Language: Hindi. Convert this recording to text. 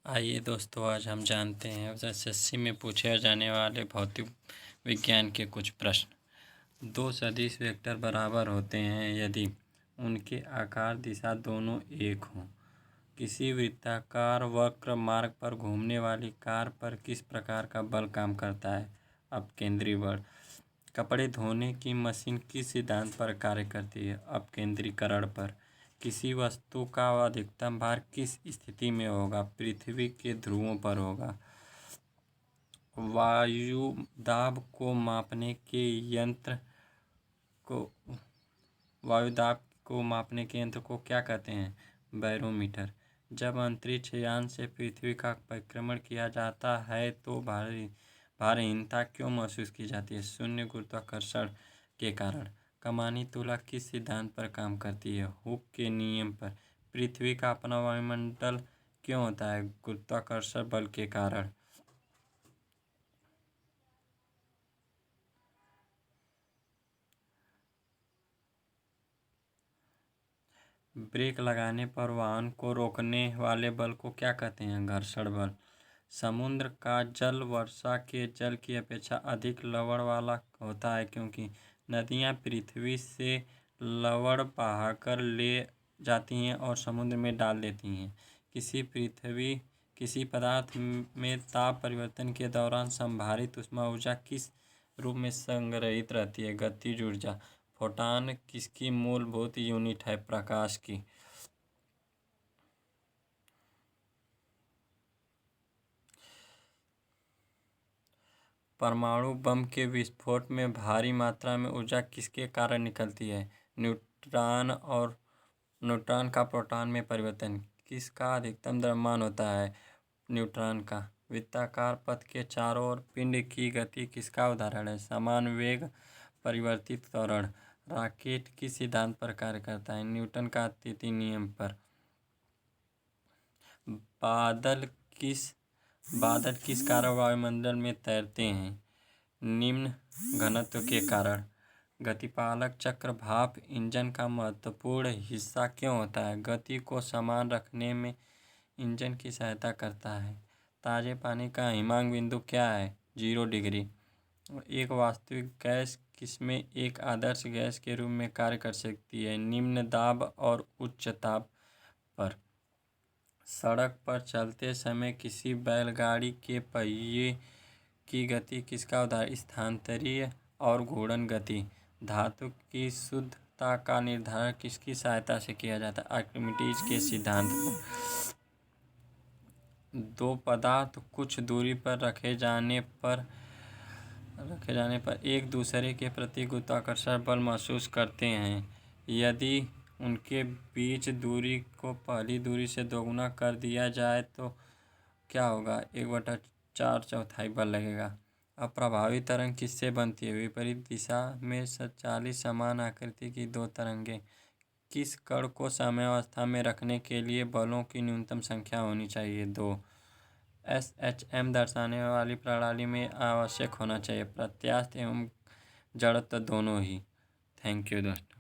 आइए दोस्तों, आज हम जानते हैं एसएससी में पूछे जाने वाले भौतिक विज्ञान के कुछ प्रश्न। दो सदिश वेक्टर बराबर होते हैं यदि उनके आकार दिशा दोनों एक हों। किसी वृत्ताकार वक्र मार्ग पर घूमने वाली कार पर किस प्रकार का बल काम करता है? अपकेंद्री बल। कपड़े धोने की मशीन किस सिद्धांत पर कार्य करती है? अपकेंद्रीकरण पर। किसी वस्तु का अधिकतम भार किस स्थिति में होगा? पृथ्वी के ध्रुवों पर होगा। वायु दाब को मापने के यंत्र को क्या कहते हैं? बैरोमीटर। जब अंतरिक्ष यान से पृथ्वी का परिक्रमण किया जाता है तो भारहीनता क्यों महसूस की जाती है? शून्य गुरुत्वाकर्षण के कारण। कमानी तुला किस सिद्धांत पर काम करती है? हुक के नियम पर। पृथ्वी का अपना वायुमंडल क्यों होता है? गुरुत्वाकर्षण बल के कारण। ब्रेक लगाने पर वाहन को रोकने वाले बल को क्या कहते हैं? घर्षण बल। समुद्र का जल वर्षा के जल की अपेक्षा अधिक लवण वाला होता है क्योंकि नदियाँ पृथ्वी से लवण बहाकर ले जाती हैं और समुद्र में डाल देती हैं। किसी पदार्थ में ताप परिवर्तन के दौरान संभारित ऊष्मा ऊर्जा किस रूप में संग्रहित रहती है? गतिज ऊर्जा। फोटॉन किसकी मूलभूत यूनिट है? प्रकाश की। परमाणु बम के विस्फोट में भारी मात्रा में ऊर्जा किसके कारण निकलती है? न्यूट्रॉन का प्रोटॉन में परिवर्तन। किसका अधिकतम द्रव्यमान होता है? न्यूट्रॉन का। वृत्ताकार पथ के चारों ओर पिंड की गति किसका उदाहरण है? समान वेग परिवर्तित त्वरण। रॉकेट किस सिद्धांत पर कार्य करता है? न्यूटन का तृतीय नियम पर। बादल किस कारण वायुमंडल में तैरते हैं? निम्न घनत्व के कारण। गतिपालक चक्र भाप इंजन का महत्वपूर्ण हिस्सा क्यों होता है? गति को समान रखने में इंजन की सहायता करता है। ताजे पानी का हिमांक बिंदु क्या है? 0 डिग्री। एक वास्तविक गैस किसमें एक आदर्श गैस के रूप में कार्य कर सकती है? निम्न दाब और उच्च ताप पर। सड़क पर चलते समय किसी बैलगाड़ी के पहिए की गति किसका उदाहरण? स्थानांतरीय और घूर्णन गति। धातु की शुद्धता का निर्धारण किसकी सहायता से किया जाता है? आर्किमिडीज के सिद्धांत पर। दो पदार्थ कुछ दूरी पर रखे जाने पर एक दूसरे के प्रति गुरुत्वाकर्षण बल महसूस करते हैं। यदि उनके बीच दूरी को पहली दूरी से दोगुना कर दिया जाए तो क्या होगा? 1/4 बल लगेगा। अप्रभावी तरंग किससे बनती है? विपरीत दिशा में संचालित समान आकृति की दो तरंगें। किस कण को साम्यावस्था में रखने के लिए बलों की न्यूनतम संख्या होनी चाहिए? 2। SHM दर्शाने वाली प्रणाली में आवश्यक होना चाहिए? प्रत्यास्थ एवं जड़त्व दोनों ही। थैंक यू दोस्तों।